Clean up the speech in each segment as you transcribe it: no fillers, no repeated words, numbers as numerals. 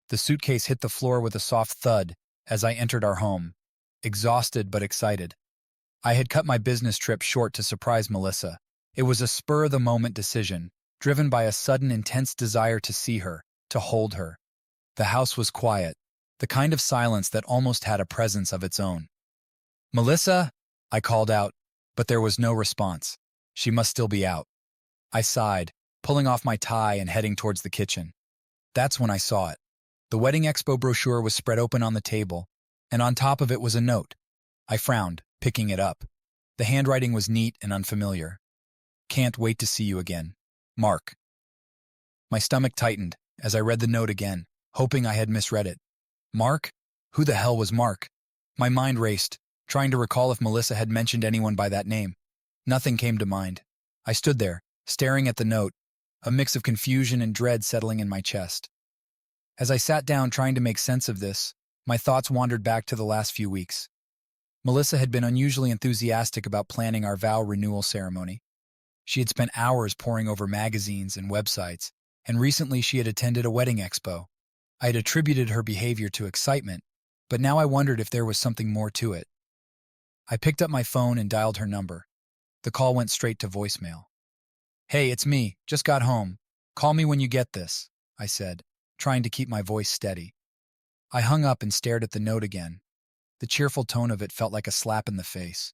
The suitcase hit the floor with a soft thud as I entered our home, exhausted but excited. I had cut my business trip short to surprise Melissa. It was a spur-of-the-moment decision, driven by a sudden intense desire to see her, to hold her. The house was quiet, the kind of silence that almost had a presence of its own. "Melissa?" I called out, but there was no response. She must still be out. I sighed, pulling off my tie and heading towards the kitchen. That's when I saw it. The Wedding Expo brochure was spread open on the table, and on top of it was a note. I frowned, picking it up. The handwriting was neat and unfamiliar. "Can't wait to see you again. Mark." My stomach tightened as I read the note again, hoping I had misread it. Mark? Who the hell was Mark? My mind raced, trying to recall if Melissa had mentioned anyone by that name. Nothing came to mind. I stood there, staring at the note, a mix of confusion and dread settling in my chest. As I sat down trying to make sense of this, my thoughts wandered back to the last few weeks. Melissa had been unusually enthusiastic about planning our vow renewal ceremony. She had spent hours poring over magazines and websites, and recently she had attended a wedding expo. I had attributed her behavior to excitement, but now I wondered if there was something more to it. I picked up my phone and dialed her number. The call went straight to voicemail. "Hey, it's me. Just got home. Call me when you get this," I said, trying to keep my voice steady. I hung up and stared at the note again. The cheerful tone of it felt like a slap in the face.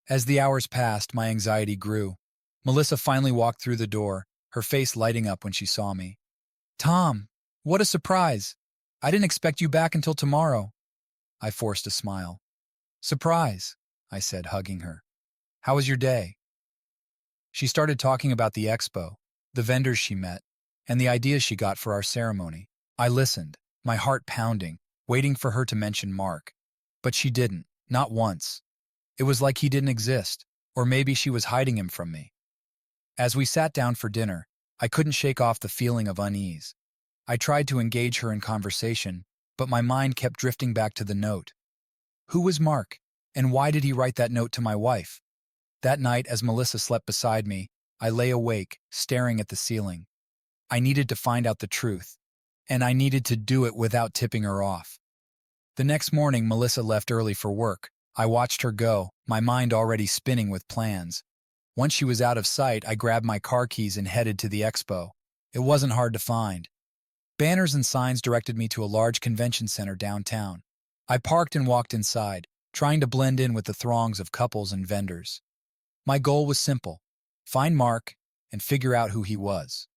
As the hours passed, my anxiety grew. Melissa finally walked through the door, her face lighting up when she saw me. "Tom, what a surprise! I didn't expect you back until tomorrow." I forced a smile. "Surprise," I said, hugging her. "How was your day?" She started talking about the expo, the vendors she met, and the ideas she got for our ceremony. I listened, my heart pounding, waiting for her to mention Mark. But she didn't, not once. It was like he didn't exist, or maybe she was hiding him from me. As we sat down for dinner, I couldn't shake off the feeling of unease. I tried to engage her in conversation, but my mind kept drifting back to the note. Who was Mark, and why did he write that note to my wife? That night, as Melissa slept beside me, I lay awake, staring at the ceiling. I needed to find out the truth, and I needed to do it without tipping her off. The next morning, Melissa left early for work. I watched her go, my mind already spinning with plans. Once she was out of sight, I grabbed my car keys and headed to the expo. It wasn't hard to find. Banners and signs directed me to a large convention center downtown. I parked and walked inside, trying to blend in with the throngs of couples and vendors. My goal was simple: find Mark and figure out who he was.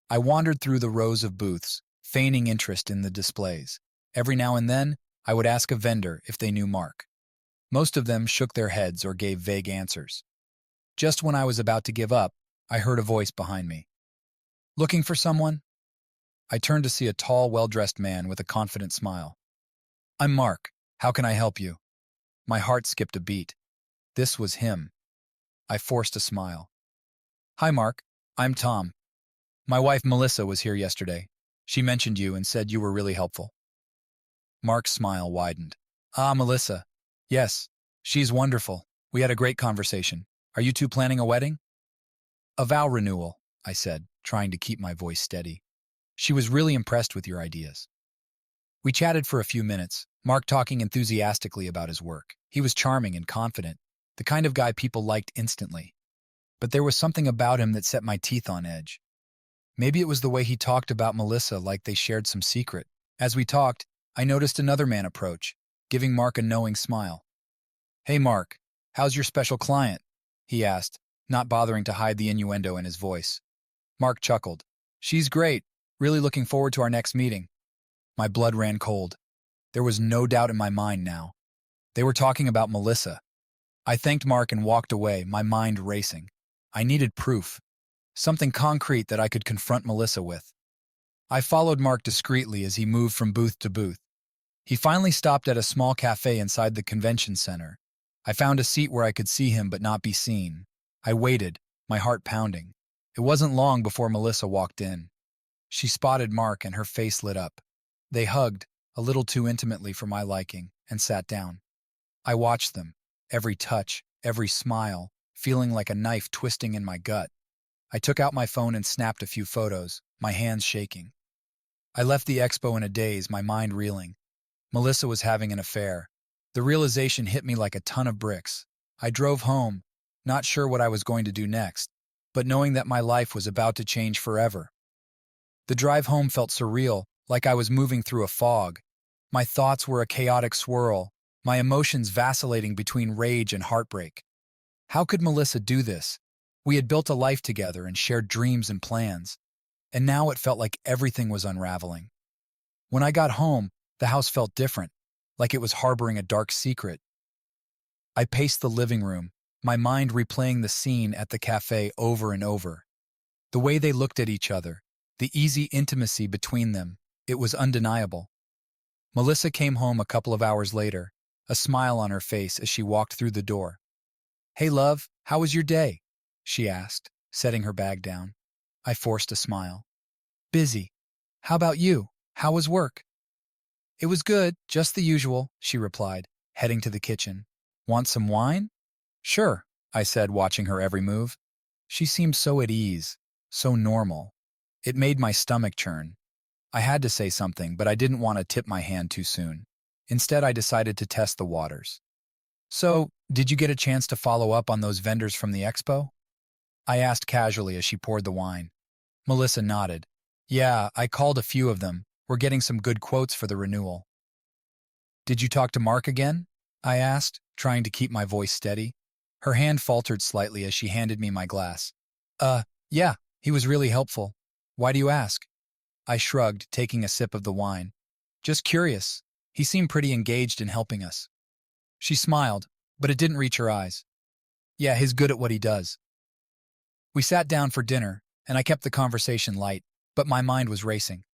I wandered through the rows of booths, feigning interest in the displays. Every now and then, I would ask a vendor if they knew Mark. Most of them shook their heads or gave vague answers. Just when I was about to give up, I heard a voice behind me. "Looking for someone?" I turned to see a tall, well-dressed man with a confident smile. "I'm Mark. How can I help you?" My heart skipped a beat. This was him. I forced a smile. "Hi, Mark. I'm Tom. My wife Melissa was here yesterday. She mentioned you and said you were really helpful." Mark's smile widened. "Ah, Melissa. Yes, she's wonderful. We had a great conversation. Are you two planning a wedding?" "A vow renewal," I said, trying to keep my voice steady. "She was really impressed with your ideas." We chatted for a few minutes, Mark talking enthusiastically about his work. He was charming and confident, the kind of guy people liked instantly. But there was something about him that set my teeth on edge. Maybe it was the way he talked about Melissa, like they shared some secret. As we talked, I noticed another man approach, giving Mark a knowing smile. "Hey, Mark, how's your special client?" he asked, not bothering to hide the innuendo in his voice. Mark chuckled. "She's great. Really looking forward to our next meeting." My blood ran cold. There was no doubt in my mind now. They were talking about Melissa. I thanked Mark and walked away, my mind racing. I needed proof, something concrete that I could confront Melissa with. I followed Mark discreetly as he moved from booth to booth. He finally stopped at a small cafe inside the convention center. I found a seat where I could see him but not be seen. I waited, my heart pounding. It wasn't long before Melissa walked in. She spotted Mark and her face lit up. They hugged, a little too intimately for my liking, and sat down. I watched them, every touch, every smile, feeling like a knife twisting in my gut. I took out my phone and snapped a few photos, my hands shaking. I left the expo in a daze, my mind reeling. Melissa was having an affair. The realization hit me like a ton of bricks. I drove home, not sure what I was going to do next, but knowing that my life was about to change forever. The drive home felt surreal, like I was moving through a fog. My thoughts were a chaotic swirl, my emotions vacillating between rage and heartbreak. How could Melissa do this? We had built a life together and shared dreams and plans, and now it felt like everything was unraveling. When I got home, the house felt different, like it was harboring a dark secret. I paced the living room, my mind replaying the scene at the cafe over and over. The way they looked at each other, the easy intimacy between them, it was undeniable. Melissa came home a couple of hours later, a smile on her face as she walked through the door. "Hey, love, how was your day?" she asked, setting her bag down. I forced a smile. "Busy. How about you? How was work?" "It was good, just the usual," she replied, heading to the kitchen. "Want some wine?" "Sure," I said, watching her every move. She seemed so at ease, so normal. It made my stomach churn. I had to say something, but I didn't want to tip my hand too soon. Instead, I decided to test the waters. "So, did you get a chance to follow up on those vendors from the expo?" I asked casually as she poured the wine. Melissa nodded. "Yeah, I called a few of them. We're getting some good quotes for the renewal." "Did you talk to Mark again?" I asked, trying to keep my voice steady. Her hand faltered slightly as she handed me my glass. Yeah, he was really helpful. Why do you ask?" I shrugged, taking a sip of the wine. "Just curious. He seemed pretty engaged in helping us." She smiled, but it didn't reach her eyes. "Yeah, he's good at what he does." We sat down for dinner, and I kept the conversation light, but my mind was racing.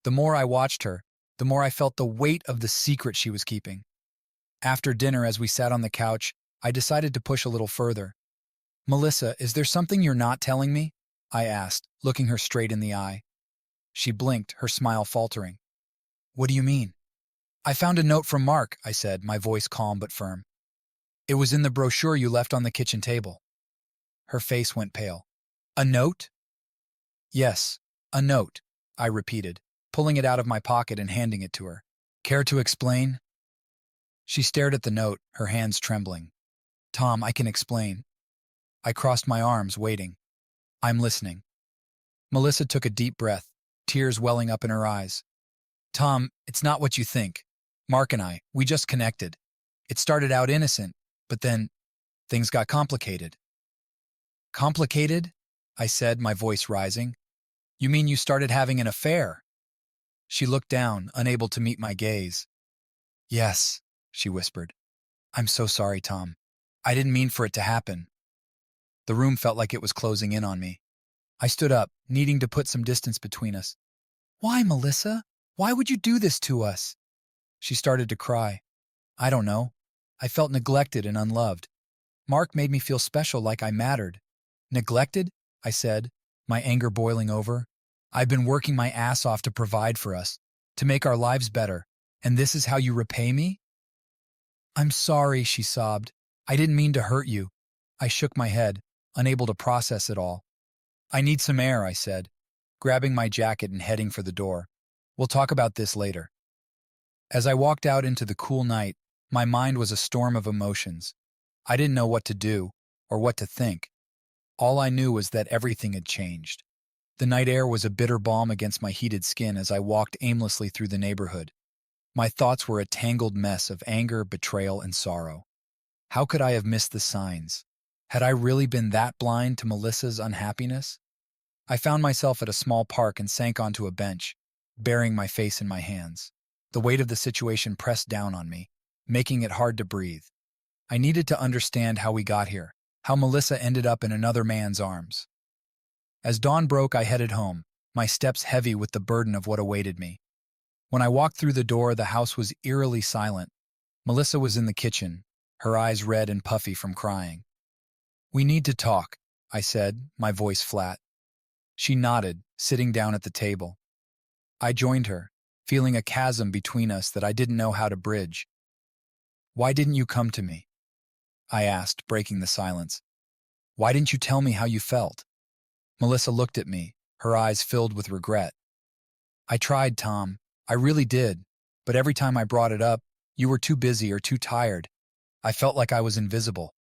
The more I watched her, the more I felt the weight of the secret she was keeping. After dinner, as we sat on the couch, I decided to push a little further. "Melissa, is there something you're not telling me?" I asked, looking her straight in the eye. She blinked, her smile faltering. "What do you mean?" "I found a note from Mark," I said, my voice calm but firm. "It was in the brochure you left on the kitchen table." Her face went pale. "A note?" "Yes, a note," I repeated, pulling it out of my pocket and handing it to her. "Care to explain?" She stared at the note, her hands trembling. "Tom, I can explain." I crossed my arms, waiting. "I'm listening." Melissa took a deep breath, tears welling up in her eyes. "Tom, it's not what you think. Mark and I, we just connected. It started out innocent, but then things got complicated." "Complicated?" I said, my voice rising. "You mean you started having an affair?" She looked down, unable to meet my gaze. "Yes," she whispered. "I'm so sorry, Tom. I didn't mean for it to happen." The room felt like it was closing in on me. I stood up, needing to put some distance between us. "Why, Melissa? Why would you do this to us?" She started to cry. "I don't know. I felt neglected and unloved. Mark made me feel special, like I mattered." "Neglected?" I said, my anger boiling over. "I've been working my ass off to provide for us, to make our lives better, and this is how you repay me?" "I'm sorry," she sobbed. "I didn't mean to hurt you." I shook my head, unable to process it all. "I need some air," I said, grabbing my jacket and heading for the door. "We'll talk about this later." As I walked out into the cool night, my mind was a storm of emotions. I didn't know what to do or what to think. All I knew was that everything had changed. The night air was a bitter balm against my heated skin as I walked aimlessly through the neighborhood. My thoughts were a tangled mess of anger, betrayal, and sorrow. How could I have missed the signs? Had I really been that blind to Melissa's unhappiness? I found myself at a small park and sank onto a bench, burying my face in my hands. The weight of the situation pressed down on me, making it hard to breathe. I needed to understand how we got here, how Melissa ended up in another man's arms. As dawn broke, I headed home, my steps heavy with the burden of what awaited me. When I walked through the door, the house was eerily silent. Melissa was in the kitchen, her eyes red and puffy from crying. "We need to talk," I said, my voice flat. She nodded, sitting down at the table. I joined her, feeling a chasm between us that I didn't know how to bridge. "Why didn't you come to me?" I asked, breaking the silence. "Why didn't you tell me how you felt?" Melissa looked at me, her eyes filled with regret. I tried, Tom. I really did. But every time I brought it up, you were too busy or too tired. I felt like I was invisible.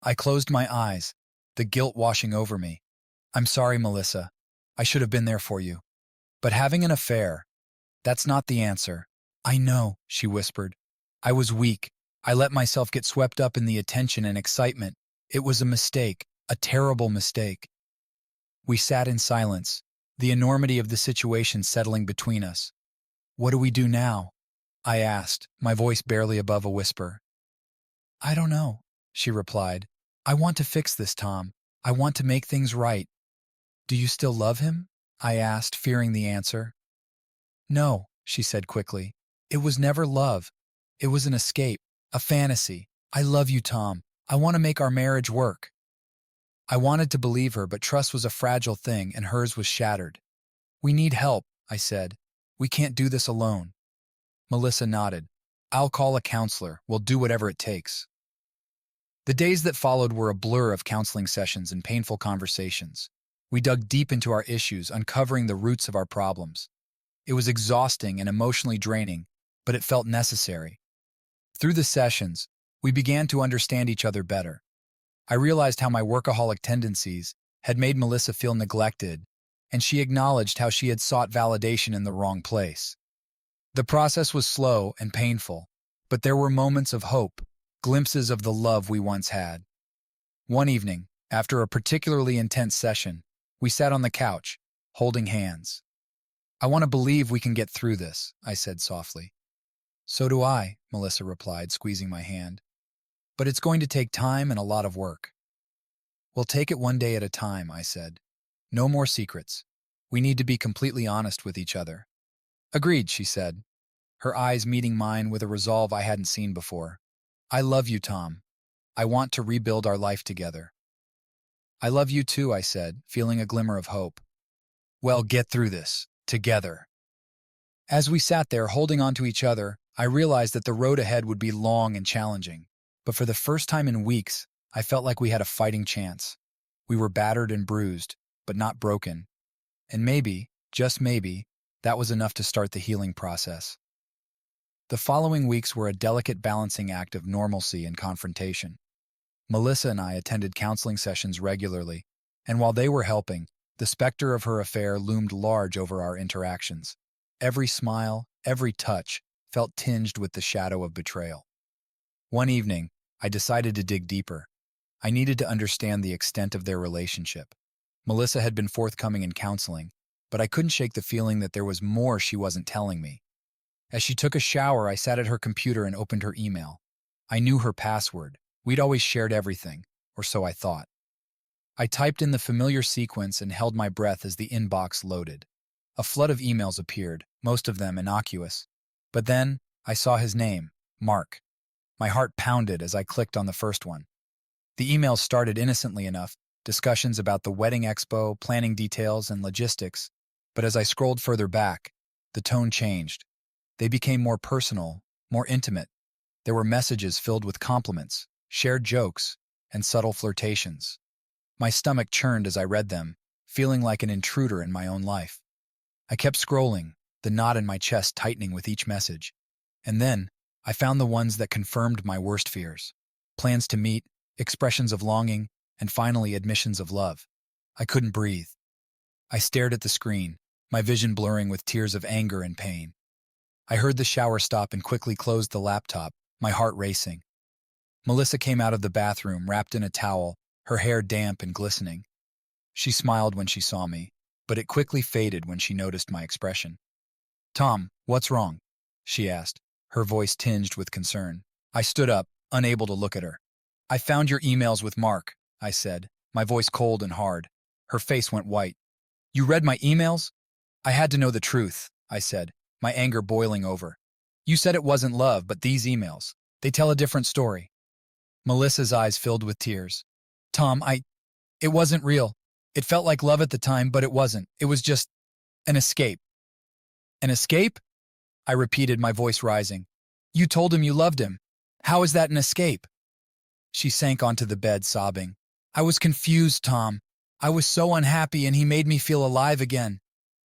I closed my eyes, the guilt washing over me. I'm sorry, Melissa. I should have been there for you. But having an affair, that's not the answer. I know, she whispered. I was weak. I let myself get swept up in the attention and excitement. It was a mistake, a terrible mistake. We sat in silence, the enormity of the situation settling between us. What do we do now? I asked, my voice barely above a whisper. I don't know, she replied. I want to fix this, Tom. I want to make things right. Do you still love him? I asked, fearing the answer. No, she said quickly. It was never love. It was an escape, a fantasy. I love you, Tom. I want to make our marriage work. I wanted to believe her, but trust was a fragile thing, and hers was shattered. We need help, I said. We can't do this alone. Melissa nodded. I'll call a counselor. We'll do whatever it takes. The days that followed were a blur of counseling sessions and painful conversations. We dug deep into our issues, uncovering the roots of our problems. It was exhausting and emotionally draining, but it felt necessary. Through the sessions, we began to understand each other better. I realized how my workaholic tendencies had made Melissa feel neglected, and she acknowledged how she had sought validation in the wrong place. The process was slow and painful, but there were moments of hope, glimpses of the love we once had. One evening, after a particularly intense session, we sat on the couch, holding hands. I want to believe we can get through this, I said softly. So do I, Melissa replied, squeezing my hand. But it's going to take time and a lot of work. We'll take it one day at a time, I said. No more secrets. We need to be completely honest with each other. Agreed, she said, her eyes meeting mine with a resolve I hadn't seen before. I love you, Tom. I want to rebuild our life together. I love you too, I said, feeling a glimmer of hope. Well, get through this, together. As we sat there holding on to each other, I realized that the road ahead would be long and challenging. But for the first time in weeks, I felt like we had a fighting chance. We were battered and bruised, but not broken. And maybe, just maybe, that was enough to start the healing process. The following weeks were a delicate balancing act of normalcy and confrontation. Melissa and I attended counseling sessions regularly, and while they were helping, the specter of her affair loomed large over our interactions. Every smile, every touch, felt tinged with the shadow of betrayal. One evening, I decided to dig deeper. I needed to understand the extent of their relationship. Melissa had been forthcoming in counseling, but I couldn't shake the feeling that there was more she wasn't telling me. As she took a shower, I sat at her computer and opened her email. I knew her password. We'd always shared everything, or so I thought. I typed in the familiar sequence and held my breath as the inbox loaded. A flood of emails appeared, most of them innocuous. But then, I saw his name, Mark. My heart pounded as I clicked on the first one. The emails started innocently enough, discussions about the wedding expo, planning details, and logistics. But as I scrolled further back, the tone changed. They became more personal, more intimate. There were messages filled with compliments, shared jokes, and subtle flirtations. My stomach churned as I read them, feeling like an intruder in my own life. I kept scrolling, the knot in my chest tightening with each message. And then, I found the ones that confirmed my worst fears. Plans to meet, expressions of longing, and finally admissions of love. I couldn't breathe. I stared at the screen, my vision blurring with tears of anger and pain. I heard the shower stop and quickly closed the laptop, my heart racing. Melissa came out of the bathroom, wrapped in a towel, her hair damp and glistening. She smiled when she saw me, but it quickly faded when she noticed my expression. Tom, what's wrong? She asked, her voice tinged with concern. I stood up, unable to look at her. I found your emails with Mark, I said, my voice cold and hard. Her face went white. You read my emails? I had to know the truth, I said, my anger boiling over. You said it wasn't love, but these emails, they tell a different story. Melissa's eyes filled with tears. Tom, it wasn't real. It felt like love at the time, but it wasn't. It was just an escape. An escape? I repeated, my voice rising. You told him you loved him. How is that an escape? She sank onto the bed, sobbing. I was confused, Tom. I was so unhappy and he made me feel alive again.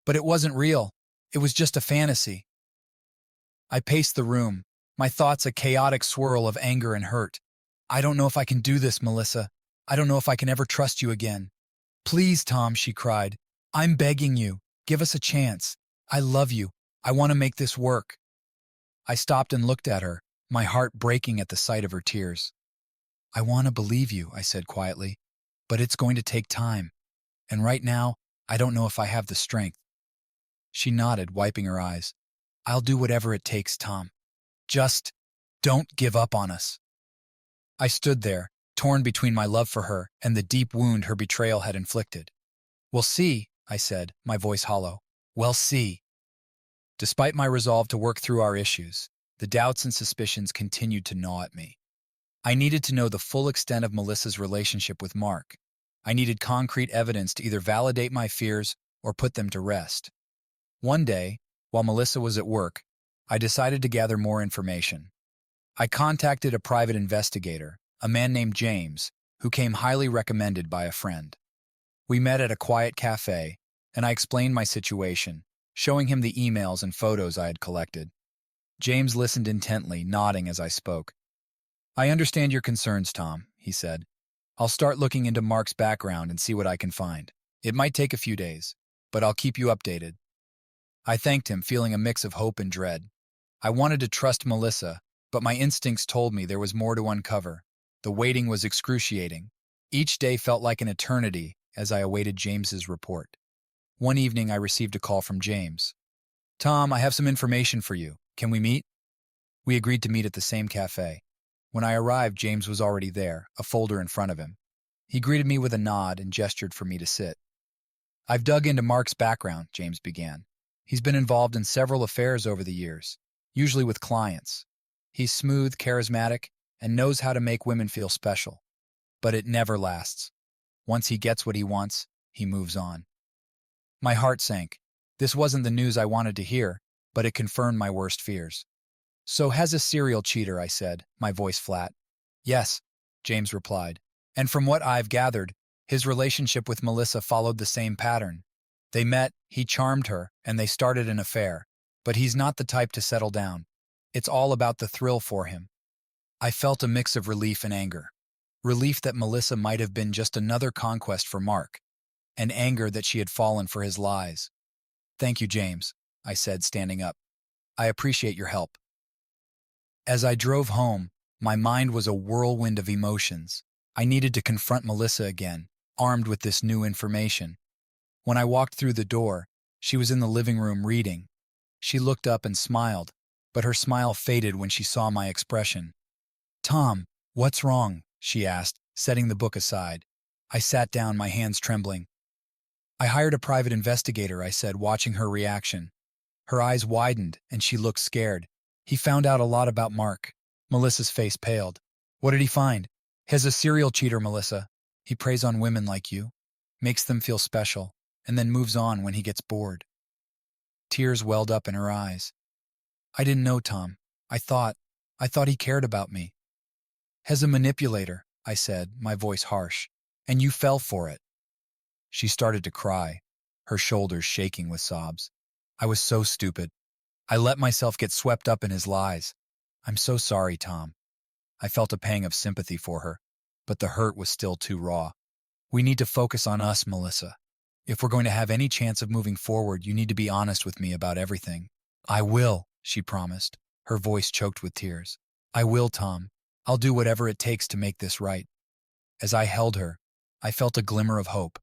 But it wasn't real. It was just a fantasy. I paced the room, my thoughts a chaotic swirl of anger and hurt. I don't know if I can do this, Melissa. I don't know if I can ever trust you again. Please, Tom, she cried. I'm begging you. Give us a chance. I love you. I want to make this work. I stopped and looked at her, my heart breaking at the sight of her tears. I want to believe you, I said quietly, but it's going to take time. And right now, I don't know if I have the strength. She nodded, wiping her eyes. I'll do whatever it takes, Tom. Just don't give up on us. I stood there, torn between my love for her and the deep wound her betrayal had inflicted. We'll see, I said, my voice hollow. We'll see. Despite my resolve to work through our issues, the doubts and suspicions continued to gnaw at me. I needed to know the full extent of Melissa's relationship with Mark. I needed concrete evidence to either validate my fears or put them to rest. One day, while Melissa was at work, I decided to gather more information. I contacted a private investigator, a man named James, who came highly recommended by a friend. We met at a quiet cafe, and I explained my situation, showing him the emails and photos I had collected. James listened intently, nodding as I spoke. I understand your concerns, Tom, he said. I'll start looking into Mark's background and see what I can find. It might take a few days, but I'll keep you updated. I thanked him, feeling a mix of hope and dread. I wanted to trust Melissa, but my instincts told me there was more to uncover. The waiting was excruciating. Each day felt like an eternity as I awaited James's report. One evening, I received a call from James. Tom, I have some information for you. Can we meet? We agreed to meet at the same cafe. When I arrived, James was already there, a folder in front of him. He greeted me with a nod and gestured for me to sit. I've dug into Mark's background, James began. He's been involved in several affairs over the years, usually with clients. He's smooth, charismatic, and knows how to make women feel special. But it never lasts. Once he gets what he wants, he moves on. My heart sank. This wasn't the news I wanted to hear, but it confirmed my worst fears. So has a serial cheater, I said, my voice flat. Yes, James replied. And from what I've gathered, his relationship with Melissa followed the same pattern. They met, he charmed her, and they started an affair. But he's not the type to settle down. It's all about the thrill for him. I felt a mix of relief and anger. Relief that Melissa might have been just another conquest for Mark, and anger that she had fallen for his lies. Thank you, James, I said, standing up. I appreciate your help. As I drove home, my mind was a whirlwind of emotions. I needed to confront Melissa again, armed with this new information. When I walked through the door, she was in the living room reading. She looked up and smiled, but her smile faded when she saw my expression. Tom, what's wrong? She asked, setting the book aside. I sat down, my hands trembling. I hired a private investigator, I said, watching her reaction. Her eyes widened, and she looked scared. He found out a lot about Mark. Melissa's face paled. What did he find? He's a serial cheater, Melissa. He preys on women like you, makes them feel special, and then moves on when he gets bored. Tears welled up in her eyes. I didn't know, Tom. I thought he cared about me. He's a manipulator, I said, my voice harsh, and you fell for it. She started to cry, her shoulders shaking with sobs. I was so stupid. I let myself get swept up in his lies. I'm so sorry, Tom. I felt a pang of sympathy for her, but the hurt was still too raw. We need to focus on us, Melissa. If we're going to have any chance of moving forward, you need to be honest with me about everything. I will, she promised, her voice choked with tears. I will, Tom. I'll do whatever it takes to make this right. As I held her, I felt a glimmer of hope.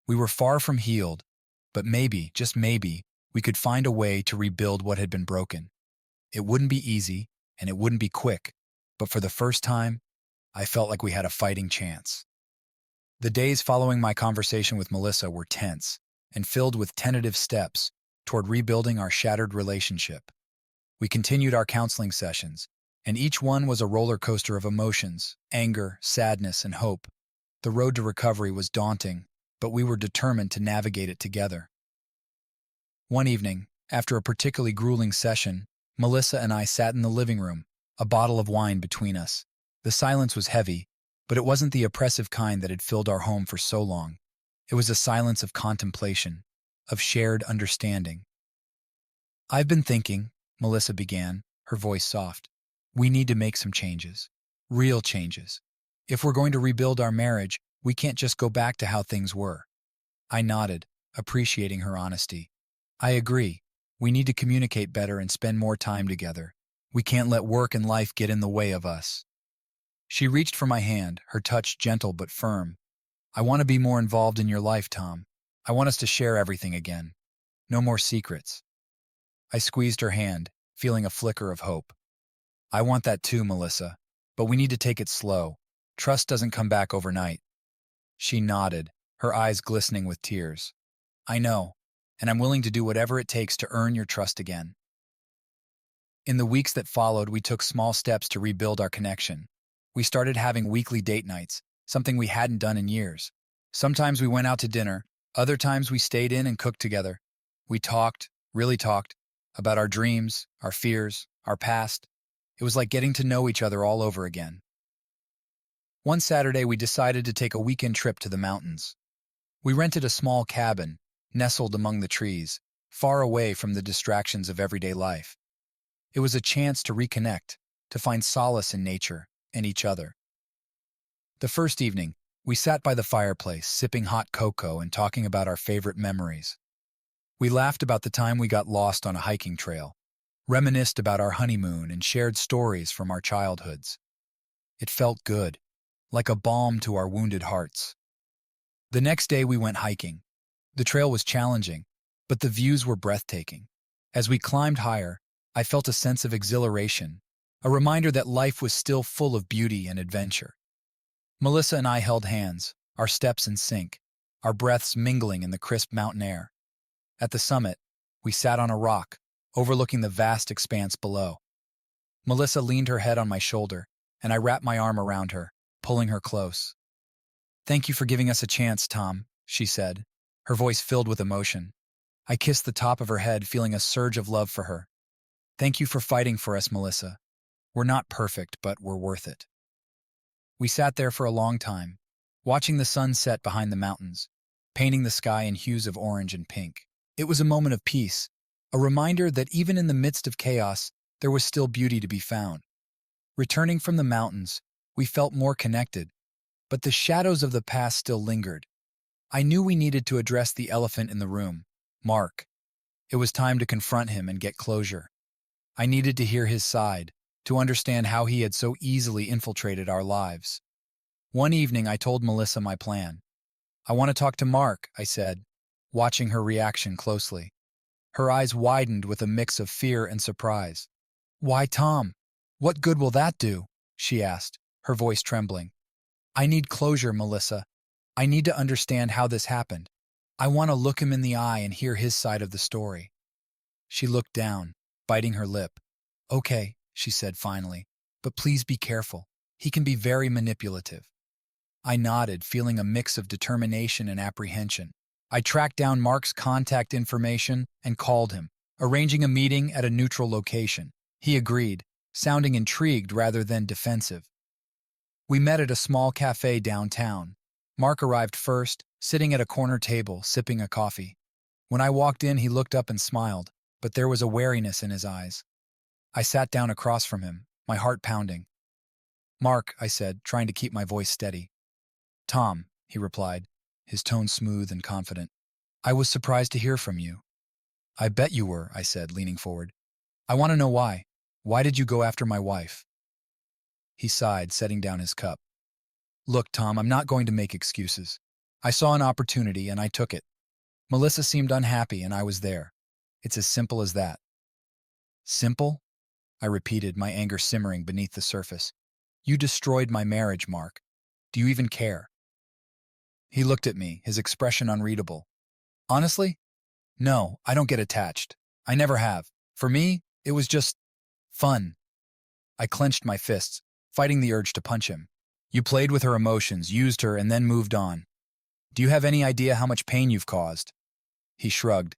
We were far from healed, but maybe, just maybe, we could find a way to rebuild what had been broken. It wouldn't be easy, and it wouldn't be quick, but for the first time, I felt like we had a fighting chance. The days following my conversation with Melissa were tense and filled with tentative steps toward rebuilding our shattered relationship. We continued our counseling sessions, and each one was a roller coaster of emotions, anger, sadness, and hope. The road to recovery was daunting, but we were determined to navigate it together. One evening, after a particularly grueling session, Melissa and I sat in the living room, a bottle of wine between us. The silence was heavy, but it wasn't the oppressive kind that had filled our home for so long. It was a silence of contemplation, of shared understanding. I've been thinking, Melissa began, her voice soft. We need to make some changes. Real changes. If we're going to rebuild our marriage, we can't just go back to how things were. I nodded, appreciating her honesty. I agree. We need to communicate better and spend more time together. We can't let work and life get in the way of us. She reached for my hand, her touch gentle but firm. I want to be more involved in your life, Tom. I want us to share everything again. No more secrets. I squeezed her hand, feeling a flicker of hope. I want that too, Melissa. But we need to take it slow. Trust doesn't come back overnight. She nodded, her eyes glistening with tears. I know, and I'm willing to do whatever it takes to earn your trust again. In the weeks that followed, we took small steps to rebuild our connection. We started having weekly date nights, something we hadn't done in years. Sometimes we went out to dinner, other times we stayed in and cooked together. We talked, really talked, about our dreams, our fears, our past. It was like getting to know each other all over again. One Saturday, we decided to take a weekend trip to the mountains. We rented a small cabin, nestled among the trees, far away from the distractions of everyday life. It was a chance to reconnect, to find solace in nature and each other. The first evening, we sat by the fireplace, sipping hot cocoa and talking about our favorite memories. We laughed about the time we got lost on a hiking trail, reminisced about our honeymoon, and shared stories from our childhoods. It felt good, like a balm to our wounded hearts. The next day we went hiking. The trail was challenging, but the views were breathtaking. As we climbed higher, I felt a sense of exhilaration, a reminder that life was still full of beauty and adventure. Melissa and I held hands, our steps in sync, our breaths mingling in the crisp mountain air. At the summit, we sat on a rock, overlooking the vast expanse below. Melissa leaned her head on my shoulder, and I wrapped my arm around her, pulling her close. "Thank you for giving us a chance, Tom," she said, her voice filled with emotion. I kissed the top of her head, feeling a surge of love for her. "Thank you for fighting for us, Melissa. We're not perfect, but we're worth it." We sat there for a long time, watching the sun set behind the mountains, painting the sky in hues of orange and pink. It was a moment of peace, a reminder that even in the midst of chaos, there was still beauty to be found. Returning from the mountains, we felt more connected, but the shadows of the past still lingered. I knew we needed to address the elephant in the room, Mark. It was time to confront him and get closure. I needed to hear his side, to understand how he had so easily infiltrated our lives. One evening, I told Melissa my plan. "I want to talk to Mark," I said, watching her reaction closely. Her eyes widened with a mix of fear and surprise. "Why, Tom? What good will that do?" she asked, her voice trembling. "I need closure, Melissa. I need to understand how this happened. I want to look him in the eye and hear his side of the story." She looked down, biting her lip. "Okay," she said finally, "but please be careful. He can be very manipulative." I nodded, feeling a mix of determination and apprehension. I tracked down Mark's contact information and called him, arranging a meeting at a neutral location. He agreed, sounding intrigued rather than defensive. We met at a small cafe downtown. Mark arrived first, sitting at a corner table, sipping a coffee. When I walked in, he looked up and smiled, but there was a wariness in his eyes. I sat down across from him, my heart pounding. "Mark," I said, trying to keep my voice steady. "Tom," he replied, his tone smooth and confident. "I was surprised to hear from you." "I bet you were," I said, leaning forward. "I want to know why. Why did you go after my wife?" He sighed, setting down his cup. "Look, Tom, I'm not going to make excuses. I saw an opportunity and I took it. Melissa seemed unhappy and I was there. It's as simple as that." "Simple?" I repeated, my anger simmering beneath the surface. "You destroyed my marriage, Mark. Do you even care?" He looked at me, his expression unreadable. "Honestly? No, I don't get attached. I never have. For me, it was just fun." I clenched my fists, fighting the urge to punch him. "You played with her emotions, used her, and then moved on. Do you have any idea how much pain you've caused?" He shrugged.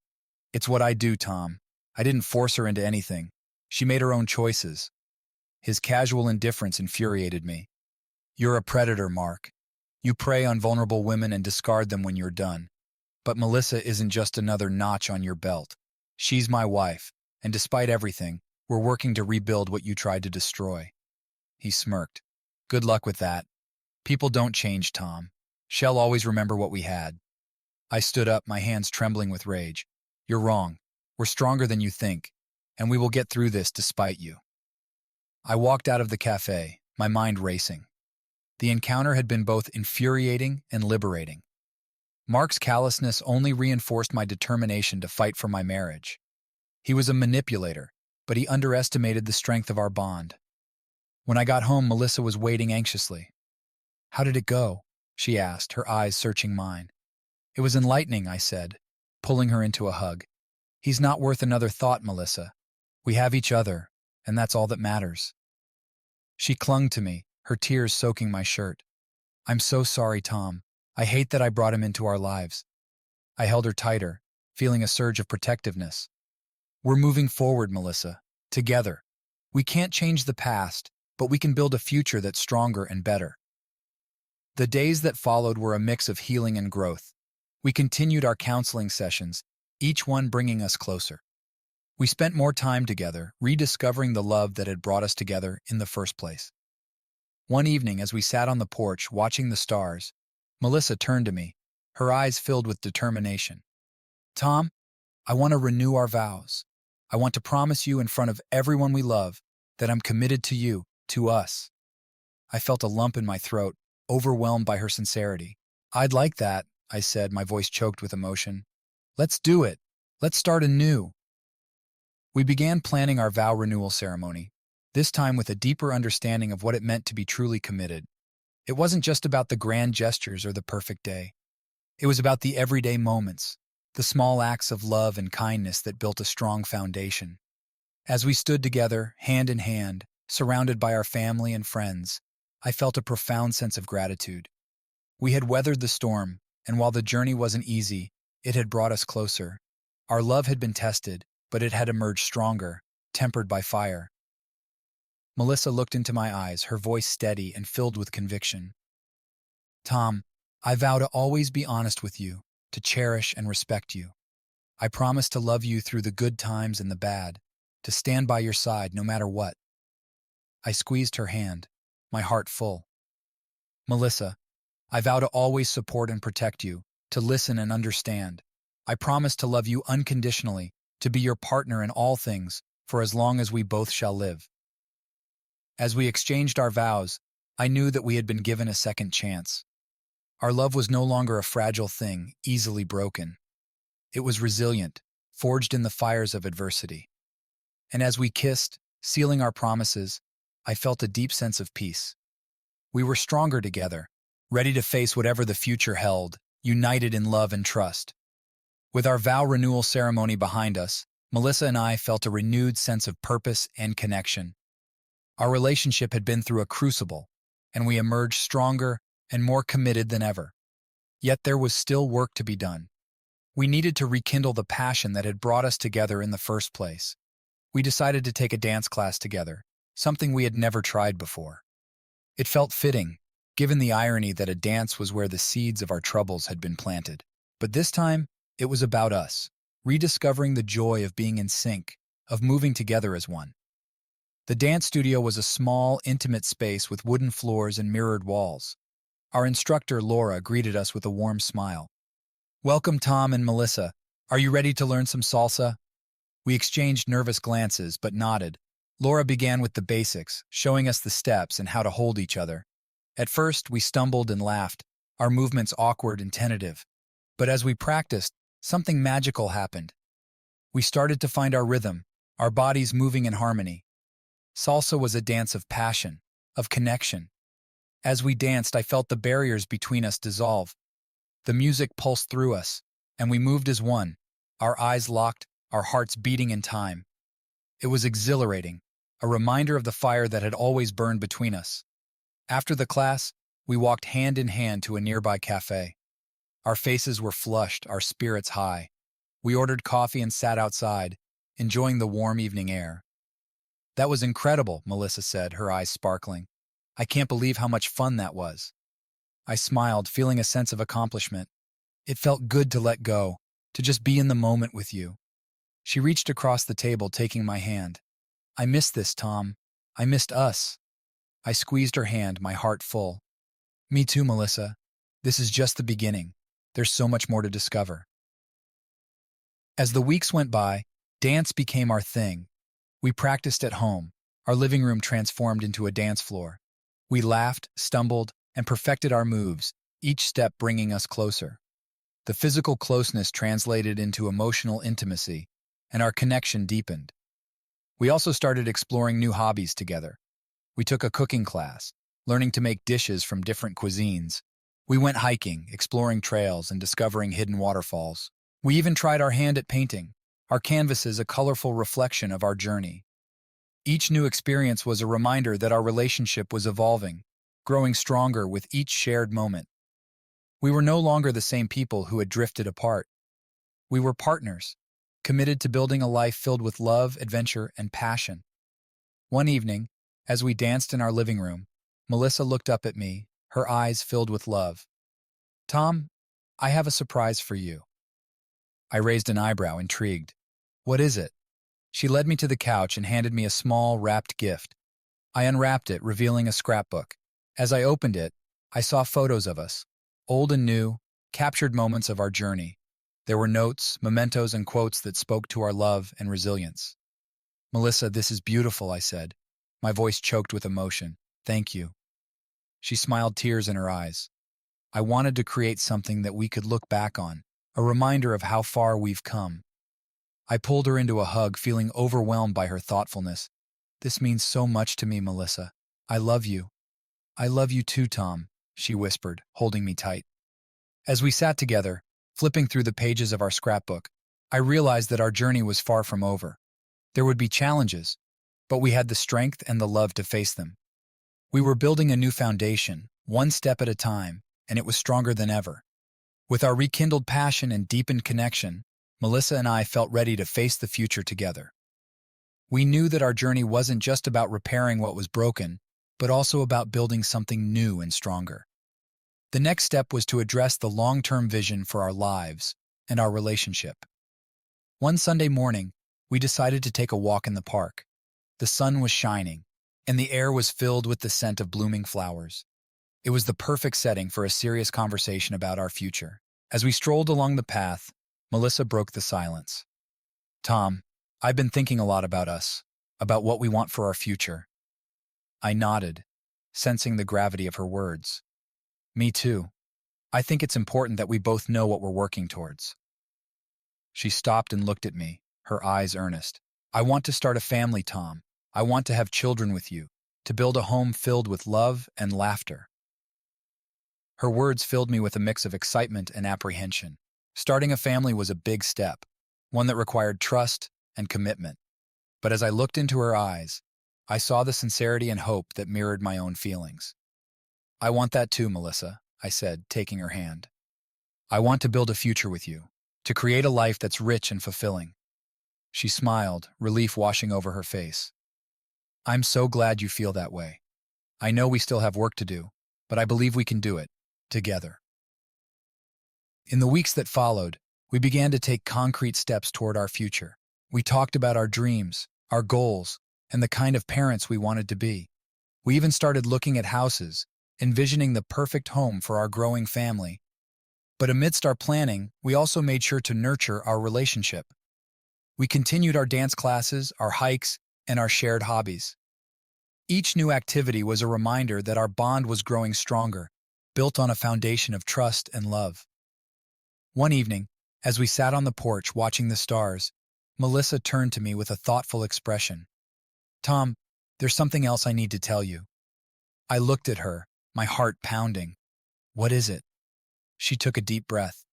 "It's what I do, Tom. I didn't force her into anything. She made her own choices." His casual indifference infuriated me. "You're a predator, Mark. You prey on vulnerable women and discard them when you're done. But Melissa isn't just another notch on your belt. She's my wife, and despite everything, we're working to rebuild what you tried to destroy." He smirked. "Good luck with that. People don't change, Tom. She'll always remember what we had." I stood up, my hands trembling with rage. "You're wrong. We're stronger than you think, and we will get through this despite you." I walked out of the cafe, my mind racing. The encounter had been both infuriating and liberating. Mark's callousness only reinforced my determination to fight for my marriage. He was a manipulator, but he underestimated the strength of our bond. When I got home, Melissa was waiting anxiously. "How did it go?" she asked, her eyes searching mine. "It was enlightening," I said, pulling her into a hug. "He's not worth another thought, Melissa. We have each other, and that's all that matters." She clung to me, her tears soaking my shirt. "I'm so sorry, Tom. I hate that I brought him into our lives." I held her tighter, feeling a surge of protectiveness. "We're moving forward, Melissa, together. We can't change the past, but we can build a future that's stronger and better." The days that followed were a mix of healing and growth. We continued our counseling sessions, each one bringing us closer. We spent more time together, rediscovering the love that had brought us together in the first place. One evening, as we sat on the porch watching the stars, Melissa turned to me, her eyes filled with determination. "Tom, I want to renew our vows. I want to promise you in front of everyone we love that I'm committed to you, to us." I felt a lump in my throat, overwhelmed by her sincerity. "I'd like that," I said, my voice choked with emotion. "Let's do it. Let's start anew." We began planning our vow renewal ceremony, this time with a deeper understanding of what it meant to be truly committed. It wasn't just about the grand gestures or the perfect day. It was about the everyday moments, the small acts of love and kindness that built a strong foundation. As we stood together, hand in hand, surrounded by our family and friends, I felt a profound sense of gratitude. We had weathered the storm, and while the journey wasn't easy, it had brought us closer. Our love had been tested, but it had emerged stronger, tempered by fire. Melissa looked into my eyes, her voice steady and filled with conviction. "Tom, I vow to always be honest with you, to cherish and respect you. I promise to love you through the good times and the bad, to stand by your side no matter what." I squeezed her hand, my heart full. "Melissa, I vow to always support and protect you, to listen and understand. I promise to love you unconditionally, to be your partner in all things, for as long as we both shall live." As we exchanged our vows, I knew that we had been given a second chance. Our love was no longer a fragile thing, easily broken. It was resilient, forged in the fires of adversity. And as we kissed, sealing our promises, I felt a deep sense of peace. We were stronger together, ready to face whatever the future held, united in love and trust. With our vow renewal ceremony behind us, Melissa and I felt a renewed sense of purpose and connection. Our relationship had been through a crucible, and we emerged stronger and more committed than ever. Yet there was still work to be done. We needed to rekindle the passion that had brought us together in the first place. We decided to take a dance class together, something we had never tried before. It felt fitting, given the irony that a dance was where the seeds of our troubles had been planted. But this time, it was about us, rediscovering the joy of being in sync, of moving together as one. The dance studio was a small, intimate space with wooden floors and mirrored walls. Our instructor, Laura, greeted us with a warm smile. "Welcome, Tom and Melissa. Are you ready to learn some salsa?" We exchanged nervous glances, but nodded. Laura began with the basics, showing us the steps and how to hold each other. At first, we stumbled and laughed, our movements awkward and tentative. But as we practiced, something magical happened. We started to find our rhythm, our bodies moving in harmony. Salsa was a dance of passion, of connection. As we danced, I felt the barriers between us dissolve. The music pulsed through us, and we moved as one, our eyes locked, our hearts beating in time. It was exhilarating, a reminder of the fire that had always burned between us. After the class, we walked hand in hand to a nearby cafe. Our faces were flushed, our spirits high. We ordered coffee and sat outside, enjoying the warm evening air. "That was incredible," Melissa said, her eyes sparkling. "I can't believe how much fun that was." I smiled, feeling a sense of accomplishment. It felt good to let go, to just be in the moment with you. She reached across the table, taking my hand. I missed this, Tom. I missed us. I squeezed her hand, my heart full. Me too, Melissa. This is just the beginning. There's so much more to discover. As the weeks went by, dance became our thing. We practiced at home. Our living room transformed into a dance floor. We laughed, stumbled, and perfected our moves, each step bringing us closer. The physical closeness translated into emotional intimacy, and our connection deepened. We also started exploring new hobbies together. We took a cooking class, learning to make dishes from different cuisines. We went hiking, exploring trails, and discovering hidden waterfalls. We even tried our hand at painting, our canvases a colorful reflection of our journey. Each new experience was a reminder that our relationship was evolving, growing stronger with each shared moment. We were no longer the same people who had drifted apart. We were partners, committed to building a life filled with love, adventure, and passion. One evening, as we danced in our living room, Melissa looked up at me, her eyes filled with love. Tom, I have a surprise for you. I raised an eyebrow, intrigued. What is it? She led me to the couch and handed me a small, wrapped gift. I unwrapped it, revealing a scrapbook. As I opened it, I saw photos of us, old and new, captured moments of our journey. There were notes, mementos, and quotes that spoke to our love and resilience. Melissa, this is beautiful, I said, my voice choked with emotion. Thank you. She smiled, tears in her eyes. I wanted to create something that we could look back on, a reminder of how far we've come. I pulled her into a hug, feeling overwhelmed by her thoughtfulness. This means so much to me, Melissa. I love you. I love you too, Tom, she whispered, holding me tight. As we sat together, flipping through the pages of our scrapbook, I realized that our journey was far from over. There would be challenges, but we had the strength and the love to face them. We were building a new foundation, one step at a time, and it was stronger than ever. With our rekindled passion and deepened connection, Melissa and I felt ready to face the future together. We knew that our journey wasn't just about repairing what was broken, but also about building something new and stronger. The next step was to address the long-term vision for our lives and our relationship. One Sunday morning, we decided to take a walk in the park. The sun was shining, and the air was filled with the scent of blooming flowers. It was the perfect setting for a serious conversation about our future. As we strolled along the path, Melissa broke the silence. Tom, I've been thinking a lot about us, about what we want for our future. I nodded, sensing the gravity of her words. Me too. I think it's important that we both know what we're working towards. She stopped and looked at me, her eyes earnest. I want to start a family, Tom. I want to have children with you, to build a home filled with love and laughter. Her words filled me with a mix of excitement and apprehension. Starting a family was a big step, one that required trust and commitment. But as I looked into her eyes, I saw the sincerity and hope that mirrored my own feelings. I want that too, Melissa, I said, taking her hand. I want to build a future with you, to create a life that's rich and fulfilling. She smiled, relief washing over her face. I'm so glad you feel that way. I know we still have work to do, but I believe we can do it, together. In the weeks that followed, we began to take concrete steps toward our future. We talked about our dreams, our goals, and the kind of parents we wanted to be. We even started looking at houses, envisioning the perfect home for our growing family. But amidst our planning, we also made sure to nurture our relationship. We continued our dance classes, our hikes, and our shared hobbies. Each new activity was a reminder that our bond was growing stronger, built on a foundation of trust and love. One evening, as we sat on the porch watching the stars, Melissa turned to me with a thoughtful expression. Tom, there's something else I need to tell you. I looked at her, my heart pounding. What is it? She took a deep breath.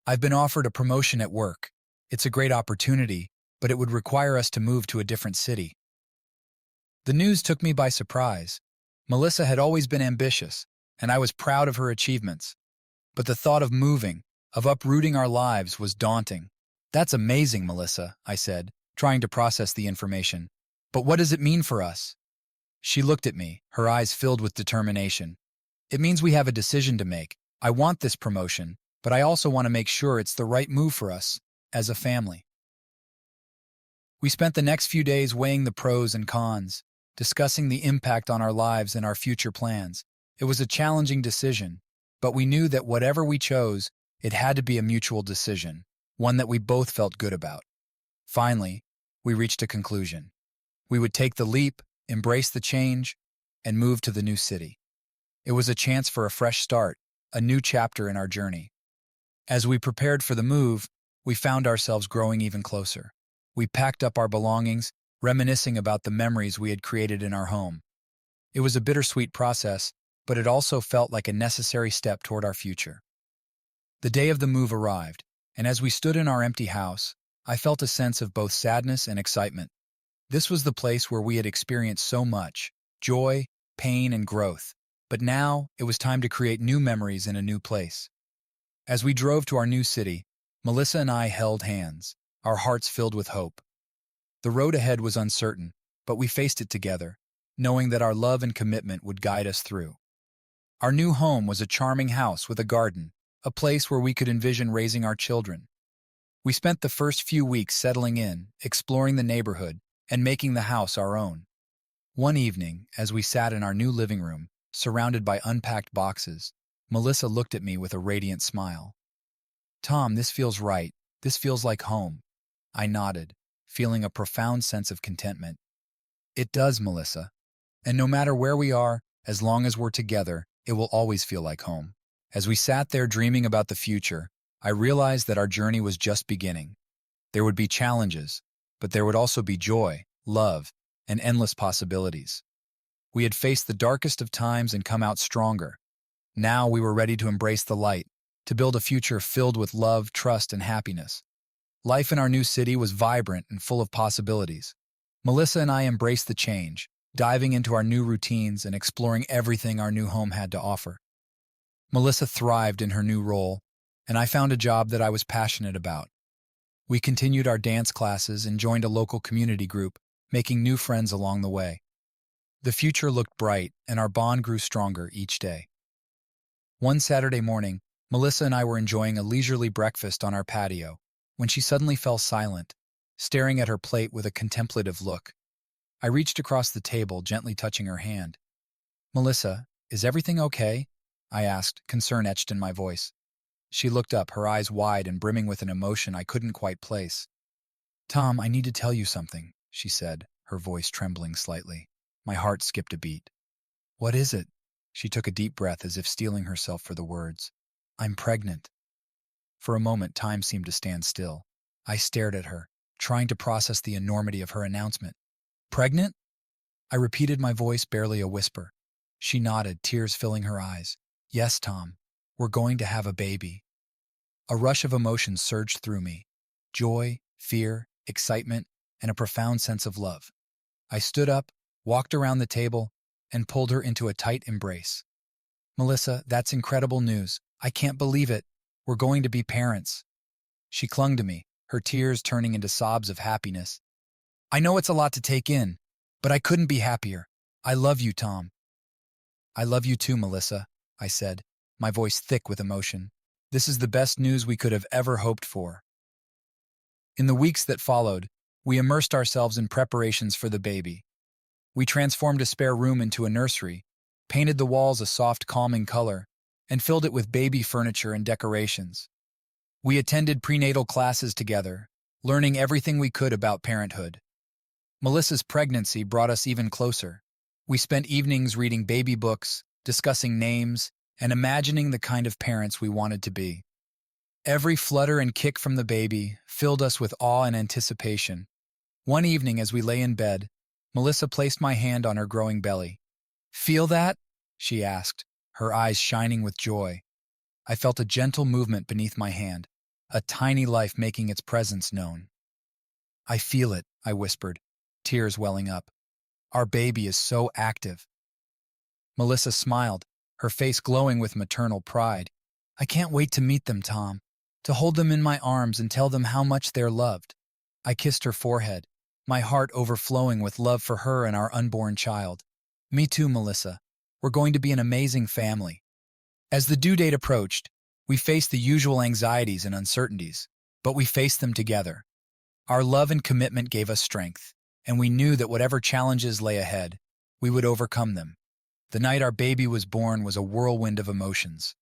I've been offered a promotion at work. It's a great opportunity, but it would require us to move to a different city. The news took me by surprise. Melissa had always been ambitious, and I was proud of her achievements. But the thought of moving, of uprooting our lives, was daunting. That's amazing, Melissa, I said, trying to process the information. But what does it mean for us? She looked at me, her eyes filled with determination. It means we have a decision to make. I want this promotion, but I also want to make sure it's the right move for us, as a family. We spent the next few days weighing the pros and cons, discussing the impact on our lives and our future plans. It was a challenging decision, but we knew that whatever we chose, it had to be a mutual decision, one that we both felt good about. Finally, we reached a conclusion. We would take the leap, embrace the change, and move to the new city. It was a chance for a fresh start, a new chapter in our journey. As we prepared for the move, we found ourselves growing even closer. We packed up our belongings, reminiscing about the memories we had created in our home. It was a bittersweet process, but it also felt like a necessary step toward our future. The day of the move arrived, and as we stood in our empty house, I felt a sense of both sadness and excitement. This was the place where we had experienced so much joy, pain, and growth. But now, it was time to create new memories in a new place. As we drove to our new city, Melissa and I held hands, our hearts filled with hope. The road ahead was uncertain, but we faced it together, knowing that our love and commitment would guide us through. Our new home was a charming house with a garden, a place where we could envision raising our children. We spent the first few weeks settling in, exploring the neighborhood, and making the house our own. One evening, as we sat in our new living room, surrounded by unpacked boxes, Melissa looked at me with a radiant smile. "Tom, this feels right. This feels like home." I nodded, feeling a profound sense of contentment. "It does, Melissa. And no matter where we are, as long as we're together, it will always feel like home." As we sat there dreaming about the future, I realized that our journey was just beginning. There would be challenges, but there would also be joy, love, and endless possibilities. We had faced the darkest of times and come out stronger. Now we were ready to embrace the light, to build a future filled with love, trust, and happiness. Life in our new city was vibrant and full of possibilities. Melissa and I embraced the change, diving into our new routines and exploring everything our new home had to offer. Melissa thrived in her new role, and I found a job that I was passionate about. We continued our dance classes and joined a local community group, making new friends along the way. The future looked bright, and our bond grew stronger each day. One Saturday morning, Melissa and I were enjoying a leisurely breakfast on our patio when she suddenly fell silent, staring at her plate with a contemplative look. I reached across the table, gently touching her hand. "Melissa, is everything okay?" I asked, concern etched in my voice. She looked up, her eyes wide and brimming with an emotion I couldn't quite place. "Tom, I need to tell you something," she said, her voice trembling slightly. My heart skipped a beat. "What is it?" She took a deep breath as if steeling herself for the words. "I'm pregnant." For a moment, time seemed to stand still. I stared at her, trying to process the enormity of her announcement. "Pregnant?" I repeated, my voice barely a whisper. She nodded, tears filling her eyes. "Yes, Tom, we're going to have a baby." A rush of emotions surged through me. Joy, fear, excitement, and a profound sense of love. I stood up, walked around the table, and pulled her into a tight embrace. "Melissa, that's incredible news. I can't believe it. We're going to be parents." She clung to me, her tears turning into sobs of happiness. "I know it's a lot to take in, but I couldn't be happier. I love you, Tom." "I love you too, Melissa," I said, my voice thick with emotion. "This is the best news we could have ever hoped for." In the weeks that followed, we immersed ourselves in preparations for the baby. We transformed a spare room into a nursery, painted the walls a soft, calming color, and filled it with baby furniture and decorations. We attended prenatal classes together, learning everything we could about parenthood. Melissa's pregnancy brought us even closer. We spent evenings reading baby books, discussing names, and imagining the kind of parents we wanted to be. Every flutter and kick from the baby filled us with awe and anticipation. One evening as we lay in bed, Melissa placed my hand on her growing belly. "Feel that?" she asked, her eyes shining with joy. I felt a gentle movement beneath my hand, a tiny life making its presence known. "I feel it," I whispered, tears welling up. "Our baby is so active." Melissa smiled, her face glowing with maternal pride. "I can't wait to meet them, Tom, to hold them in my arms and tell them how much they're loved." I kissed her forehead, my heart overflowing with love for her and our unborn child. "Me too, Melissa. We're going to be an amazing family." As the due date approached, we faced the usual anxieties and uncertainties, but we faced them together. Our love and commitment gave us strength, and we knew that whatever challenges lay ahead, we would overcome them. The night our baby was born was a whirlwind of emotions.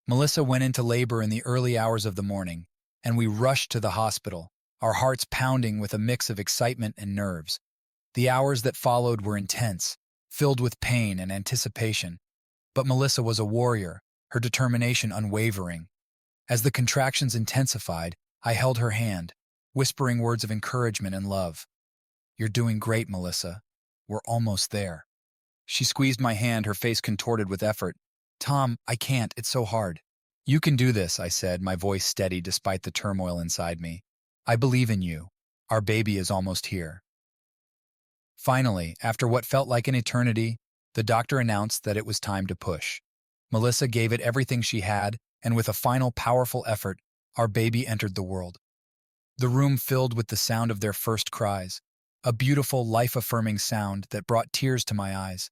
Melissa went into labor in the early hours of the morning, and we rushed to the hospital, our hearts pounding with a mix of excitement and nerves. The hours that followed were intense, filled with pain and anticipation. But Melissa was a warrior, her determination unwavering. As the contractions intensified, I held her hand, whispering words of encouragement and love. "You're doing great, Melissa. We're almost there." She squeezed my hand, her face contorted with effort. "Tom, I can't. It's so hard." "You can do this," I said, my voice steady despite the turmoil inside me. "I believe in you. Our baby is almost here." Finally, after what felt like an eternity, the doctor announced that it was time to push. Melissa gave it everything she had, and with a final powerful effort, our baby entered the world. The room filled with the sound of their first cries, a beautiful, life-affirming sound that brought tears to my eyes.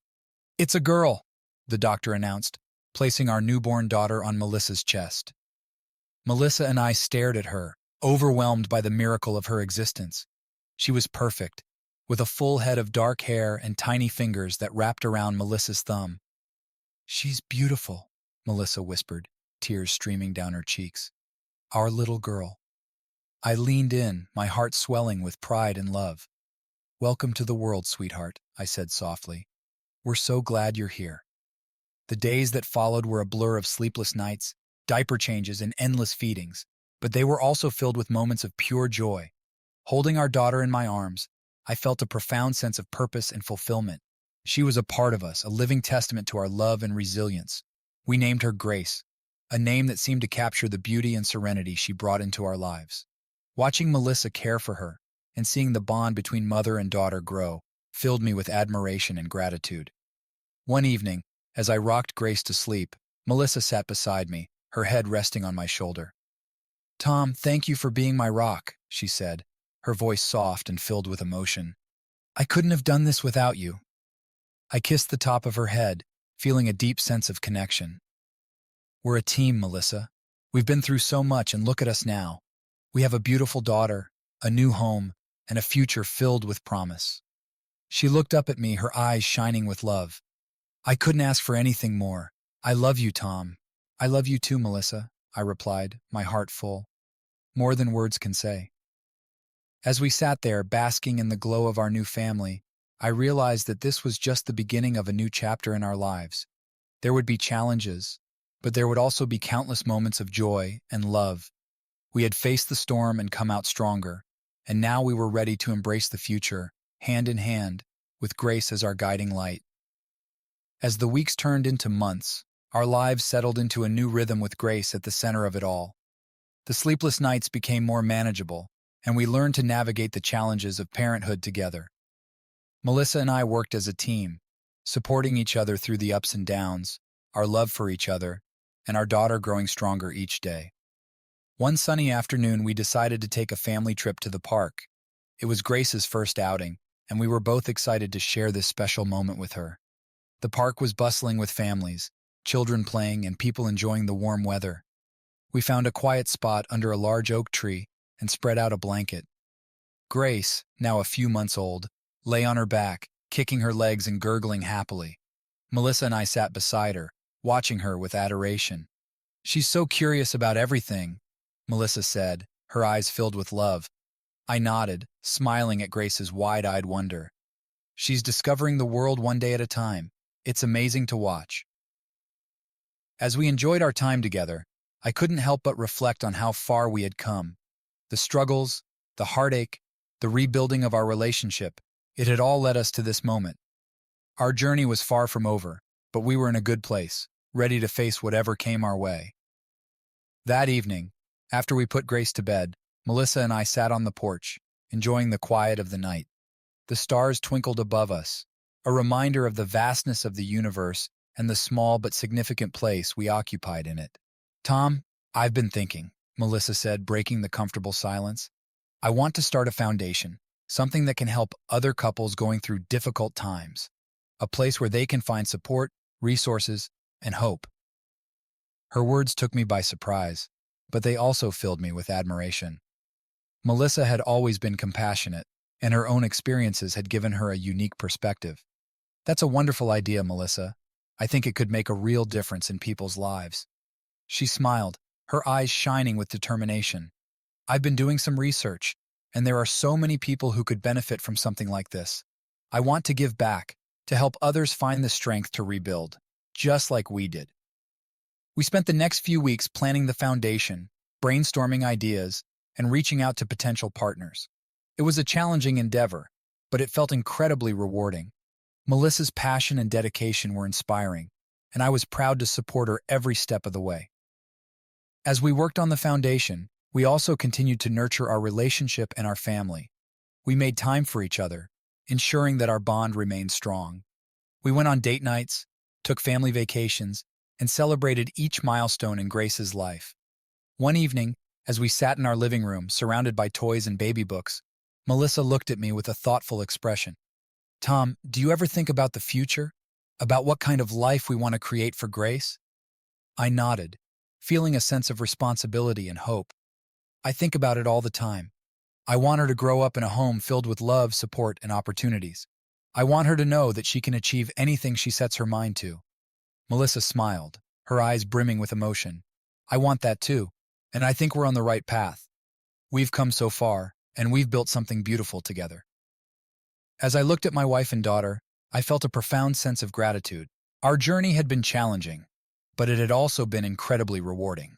"It's a girl," the doctor announced, placing our newborn daughter on Melissa's chest. Melissa and I stared at her, overwhelmed by the miracle of her existence. She was perfect, with a full head of dark hair and tiny fingers that wrapped around Melissa's thumb. "She's beautiful," Melissa whispered, tears streaming down her cheeks. "Our little girl." I leaned in, my heart swelling with pride and love. "Welcome to the world, sweetheart," I said softly. "We're so glad you're here." The days that followed were a blur of sleepless nights, diaper changes, and endless feedings, but they were also filled with moments of pure joy. Holding our daughter in my arms, I felt a profound sense of purpose and fulfillment. She was a part of us, a living testament to our love and resilience. We named her Grace, a name that seemed to capture the beauty and serenity she brought into our lives. Watching Melissa care for her and seeing the bond between mother and daughter grow filled me with admiration and gratitude. One evening, as I rocked Grace to sleep, Melissa sat beside me, her head resting on my shoulder. "Tom, thank you for being my rock," she said, her voice soft and filled with emotion. "I couldn't have done this without you." I kissed the top of her head, feeling a deep sense of connection. "We're a team, Melissa. We've been through so much, and look at us now. We have a beautiful daughter, a new home, and a future filled with promise." She looked up at me, her eyes shining with love. "I couldn't ask for anything more. I love you, Tom." "I love you too, Melissa," I replied, my heart full. More than words can say. As we sat there, basking in the glow of our new family, I realized that this was just the beginning of a new chapter in our lives. There would be challenges, but there would also be countless moments of joy and love. We had faced the storm and come out stronger, and now we were ready to embrace the future, hand in hand, with Grace as our guiding light. As the weeks turned into months, our lives settled into a new rhythm with Grace at the center of it all. The sleepless nights became more manageable, and we learned to navigate the challenges of parenthood together. Melissa and I worked as a team, supporting each other through the ups and downs, our love for each other, and our daughter growing stronger each day. One sunny afternoon, we decided to take a family trip to the park. It was Grace's first outing, and we were both excited to share this special moment with her. The park was bustling with families, children playing, and people enjoying the warm weather. We found a quiet spot under a large oak tree and spread out a blanket. Grace, now a few months old, lay on her back, kicking her legs and gurgling happily. Melissa and I sat beside her, watching her with adoration. "She's so curious about everything," Melissa said, her eyes filled with love. I nodded, smiling at Grace's wide-eyed wonder. "She's discovering the world one day at a time. It's amazing to watch." As we enjoyed our time together, I couldn't help but reflect on how far we had come. The struggles, the heartache, the rebuilding of our relationship, it had all led us to this moment. Our journey was far from over, but we were in a good place, ready to face whatever came our way. That evening, after we put Grace to bed, Melissa and I sat on the porch, enjoying the quiet of the night. The stars twinkled above us, a reminder of the vastness of the universe and the small but significant place we occupied in it. "Tom, I've been thinking," Melissa said, breaking the comfortable silence. "I want to start a foundation, something that can help other couples going through difficult times, a place where they can find support, resources, and hope." Her words took me by surprise, but they also filled me with admiration. Melissa had always been compassionate, and her own experiences had given her a unique perspective. That's a wonderful idea, Melissa. I think it could make a real difference in people's lives. She smiled, her eyes shining with determination. I've been doing some research, and there are so many people who could benefit from something like this. I want to give back, to help others find the strength to rebuild, just like we did. We spent the next few weeks planning the foundation, brainstorming ideas, and reaching out to potential partners. It was a challenging endeavor, but it felt incredibly rewarding. Melissa's passion and dedication were inspiring, and I was proud to support her every step of the way. As we worked on the foundation, we also continued to nurture our relationship and our family. We made time for each other, ensuring that our bond remained strong. We went on date nights, took family vacations, and celebrated each milestone in Grace's life. One evening, as we sat in our living room surrounded by toys and baby books, Melissa looked at me with a thoughtful expression. Tom, do you ever think about the future? About what kind of life we want to create for Grace? I nodded, feeling a sense of responsibility and hope. I think about it all the time. I want her to grow up in a home filled with love, support, and opportunities. I want her to know that she can achieve anything she sets her mind to. Melissa smiled, her eyes brimming with emotion. I want that too, and I think we're on the right path. We've come so far, and we've built something beautiful together. As I looked at my wife and daughter, I felt a profound sense of gratitude. Our journey had been challenging, but it had also been incredibly rewarding.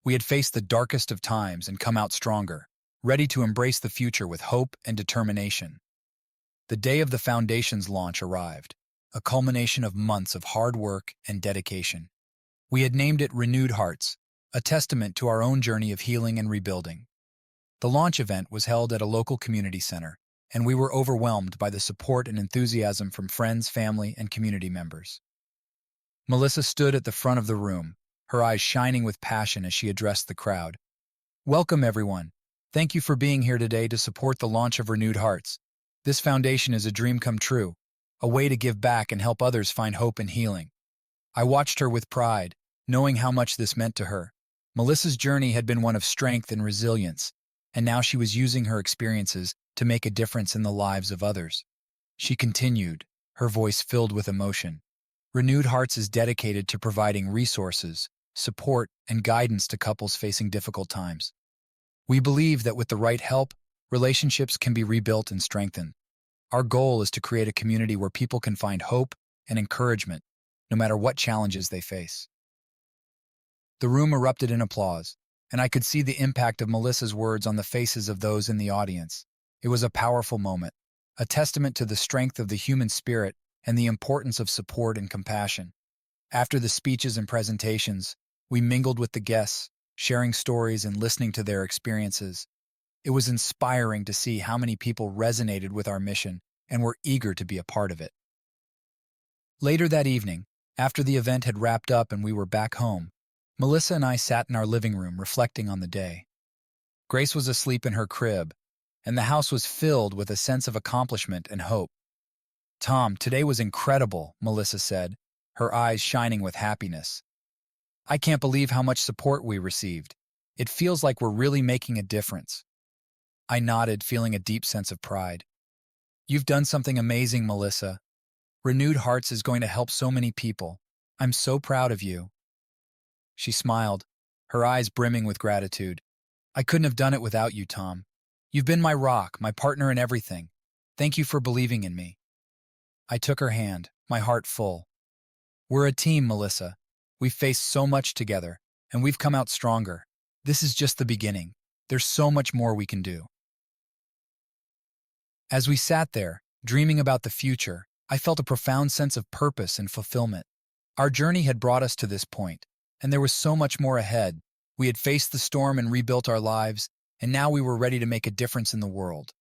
We had faced the darkest of times and come out stronger, ready to embrace the future with hope and determination. The day of the foundation's launch arrived, a culmination of months of hard work and dedication. We had named it Renewed Hearts, a testament to our own journey of healing and rebuilding. The launch event was held at a local community center, and we were overwhelmed by the support and enthusiasm from friends, family, and community members. Melissa stood at the front of the room, her eyes shining with passion as she addressed the crowd. Welcome, everyone. Thank you for being here today to support the launch of Renewed Hearts. This foundation is a dream come true, a way to give back and help others find hope and healing. I watched her with pride, knowing how much this meant to her. Melissa's journey had been one of strength and resilience, and now she was using her experiences to make a difference in the lives of others. She continued, her voice filled with emotion. Renewed Hearts is dedicated to providing resources, support, and guidance to couples facing difficult times. We believe that with the right help, relationships can be rebuilt and strengthened. Our goal is to create a community where people can find hope and encouragement, no matter what challenges they face. The room erupted in applause, and I could see the impact of Melissa's words on the faces of those in the audience. It was a powerful moment, a testament to the strength of the human spirit and the importance of support and compassion. After the speeches and presentations, we mingled with the guests, sharing stories and listening to their experiences. It was inspiring to see how many people resonated with our mission and were eager to be a part of it. Later that evening, after the event had wrapped up and we were back home, Melissa and I sat in our living room reflecting on the day. Grace was asleep in her crib, and the house was filled with a sense of accomplishment and hope. Tom, today was incredible, Melissa said, her eyes shining with happiness. I can't believe how much support we received. It feels like we're really making a difference. I nodded, feeling a deep sense of pride. You've done something amazing, Melissa. Renewed Hearts is going to help so many people. I'm so proud of you. She smiled, her eyes brimming with gratitude. I couldn't have done it without you, Tom. You've been my rock, my partner in everything. Thank you for believing in me. I took her hand, my heart full. We're a team, Melissa. We've faced so much together, and we've come out stronger. This is just the beginning. There's so much more we can do. As we sat there, dreaming about the future, I felt a profound sense of purpose and fulfillment. Our journey had brought us to this point, and there was so much more ahead. We had faced the storm and rebuilt our lives, and now we were ready to make a difference in the world.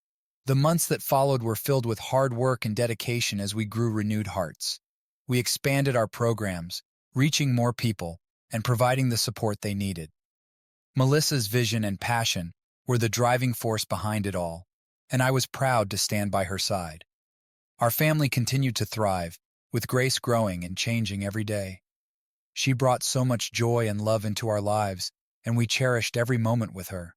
The months that followed were filled with hard work and dedication as we grew Renewed Hearts. We expanded our programs, reaching more people and providing the support they needed. Melissa's vision and passion were the driving force behind it all, and I was proud to stand by her side. Our family continued to thrive, with Grace growing and changing every day. She brought so much joy and love into our lives, and we cherished every moment with her.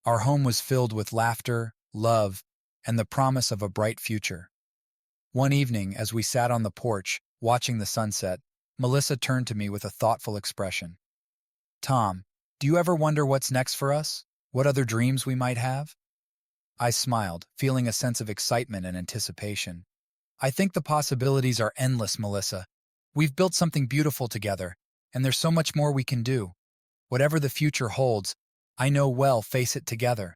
Our home was filled with laughter, love, and the promise of a bright future. One evening, as we sat on the porch, watching the sunset, Melissa turned to me with a thoughtful expression. Tom, do you ever wonder what's next for us? What other dreams we might have? I smiled, feeling a sense of excitement and anticipation. I think the possibilities are endless, Melissa. We've built something beautiful together, and there's so much more we can do. Whatever the future holds, I know we'll face it together.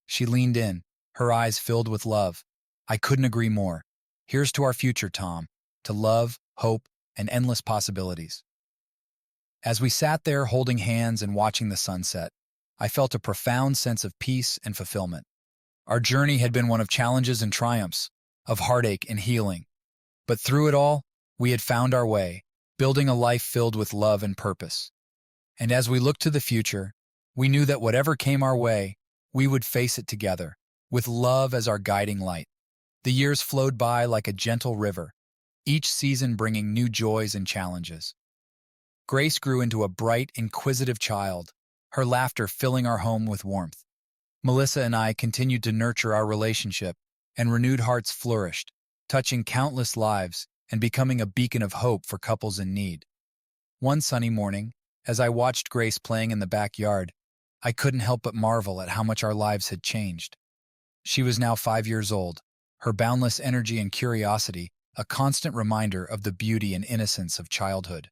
She leaned in, her eyes filled with love. I couldn't agree more. Here's to our future, Tom, to love, hope, and endless possibilities. As we sat there holding hands and watching the sunset, I felt a profound sense of peace and fulfillment. Our journey had been one of challenges and triumphs, of heartache and healing. But through it all, we had found our way, building a life filled with love and purpose. And as we looked to the future, we knew that whatever came our way, we would face it together, with love as our guiding light. The years flowed by like a gentle river, each season bringing new joys and challenges. Grace grew into a bright, inquisitive child, her laughter filling our home with warmth. Melissa and I continued to nurture our relationship, and renewed hearts flourished, touching countless lives and becoming a beacon of hope for couples in need. One sunny morning, as I watched Grace playing in the backyard, I couldn't help but marvel at how much our lives had changed. She was now 5 years old, her boundless energy and curiosity a constant reminder of the beauty and innocence of childhood.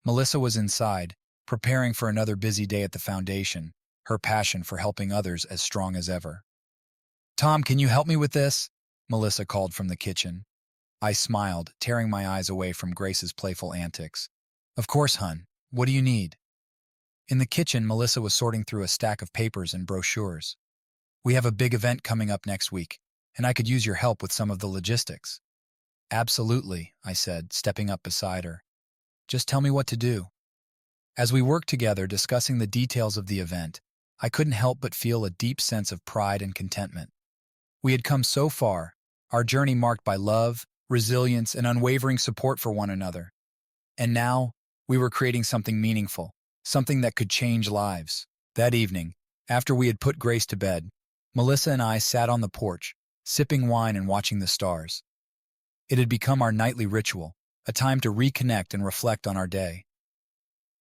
Melissa was inside, preparing for another busy day at the foundation, her passion for helping others as strong as ever. Tom, can you help me with this? Melissa called from the kitchen. I smiled, tearing my eyes away from Grace's playful antics. Of course, hun. What do you need? In the kitchen, Melissa was sorting through a stack of papers and brochures. We have a big event coming up next week, and I could use your help with some of the logistics. Absolutely, I said, stepping up beside her. Just tell me what to do. As we worked together discussing the details of the event, I couldn't help but feel a deep sense of pride and contentment. We had come so far, our journey marked by love, resilience, and unwavering support for one another. And now, we were creating something meaningful, something that could change lives. That evening, after we had put Grace to bed, Melissa and I sat on the porch, sipping wine and watching the stars. It had become our nightly ritual, a time to reconnect and reflect on our day.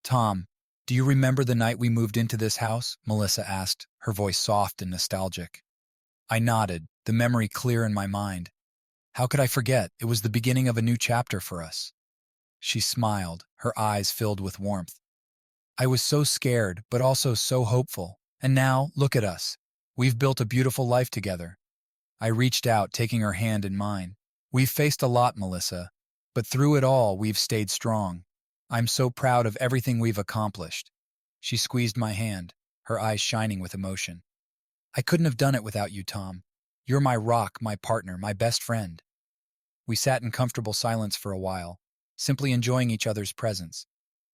Tom, do you remember the night we moved into this house? Melissa asked, her voice soft and nostalgic. I nodded, the memory clear in my mind. How could I forget? It was the beginning of a new chapter for us. She smiled, her eyes filled with warmth. I was so scared, but also so hopeful. And now, look at us. We've built a beautiful life together. I reached out, taking her hand in mine. We've faced a lot, Melissa, but through it all, we've stayed strong. I'm so proud of everything we've accomplished. She squeezed my hand, her eyes shining with emotion. I couldn't have done it without you, Tom. You're my rock, my partner, my best friend. We sat in comfortable silence for a while, simply enjoying each other's presence.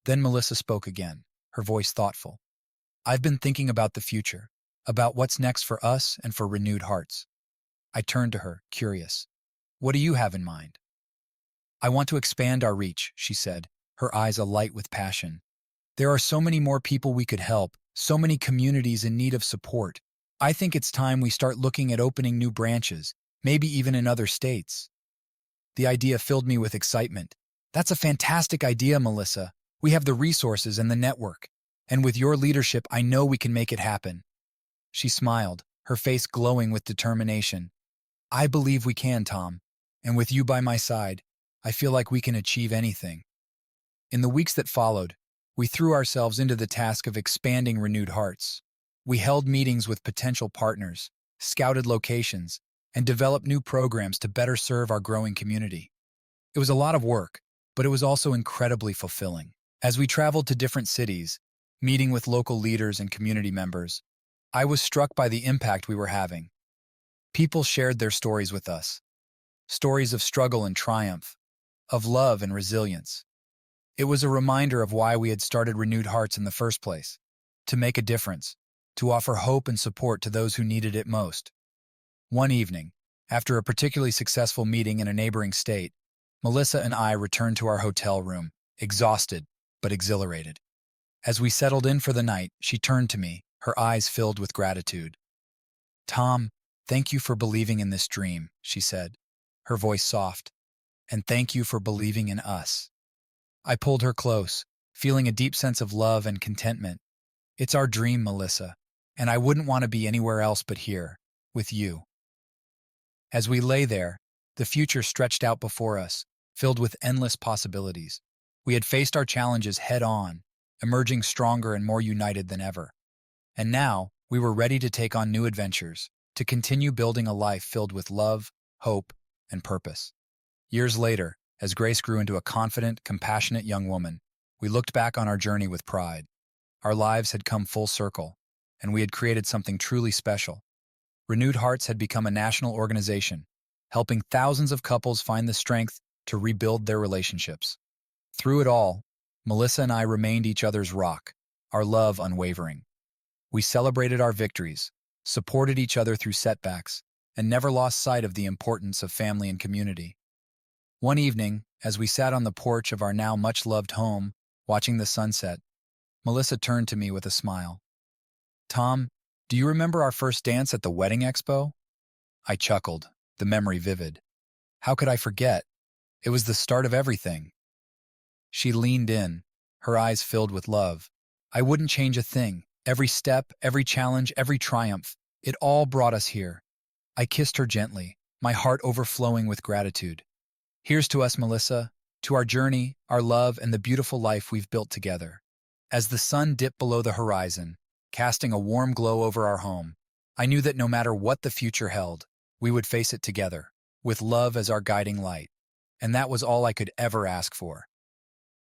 Then Melissa spoke again, her voice thoughtful. I've been thinking about the future, about what's next for us and for renewed hearts. I turned to her, curious. What do you have in mind? I want to expand our reach, she said, her eyes alight with passion. There are so many more people we could help, so many communities in need of support. I think it's time we start looking at opening new branches, maybe even in other states. The idea filled me with excitement. That's a fantastic idea, Melissa. We have the resources and the network. And with your leadership, I know we can make it happen. She smiled, her face glowing with determination. I believe we can, Tom. And with you by my side, I feel like we can achieve anything. In the weeks that followed, we threw ourselves into the task of expanding Renewed Hearts. We held meetings with potential partners, scouted locations, and developed new programs to better serve our growing community. It was a lot of work, but it was also incredibly fulfilling. As we traveled to different cities, meeting with local leaders and community members, I was struck by the impact we were having. People shared their stories with us, stories of struggle and triumph, of love and resilience. It was a reminder of why we had started Renewed Hearts in the first place, to make a difference, to offer hope and support to those who needed it most. One evening, after a particularly successful meeting in a neighboring state, Melissa and I returned to our hotel room, exhausted but exhilarated. As we settled in for the night, she turned to me, her eyes filled with gratitude. "Tom, thank you for believing in this dream," she said, her voice soft. "And thank you for believing in us." I pulled her close, feeling a deep sense of love and contentment. "It's our dream, Melissa, and I wouldn't want to be anywhere else but here, with you." As we lay there, the future stretched out before us, filled with endless possibilities. We had faced our challenges head-on, emerging stronger and more united than ever. And now, we were ready to take on new adventures, to continue building a life filled with love, hope, and purpose. Years later, as Grace grew into a confident, compassionate young woman, we looked back on our journey with pride. Our lives had come full circle, and we had created something truly special. Renewed Hearts had become a national organization, helping thousands of couples find the strength to rebuild their relationships. Through it all, Melissa and I remained each other's rock, our love unwavering. We celebrated our victories, supported each other through setbacks, and never lost sight of the importance of family and community. One evening, as we sat on the porch of our now much-loved home, watching the sunset, Melissa turned to me with a smile. "Tom, do you remember our first dance at the wedding expo?" I chuckled, the memory vivid. How could I forget? It was the start of everything. She leaned in, her eyes filled with love. "I wouldn't change a thing. Every step, every challenge, every triumph, it all brought us here." I kissed her gently, my heart overflowing with gratitude. "Here's to us, Melissa, to our journey, our love, and the beautiful life we've built together." As the sun dipped below the horizon, casting a warm glow over our home, I knew that no matter what the future held, we would face it together, with love as our guiding light. And that was all I could ever ask for.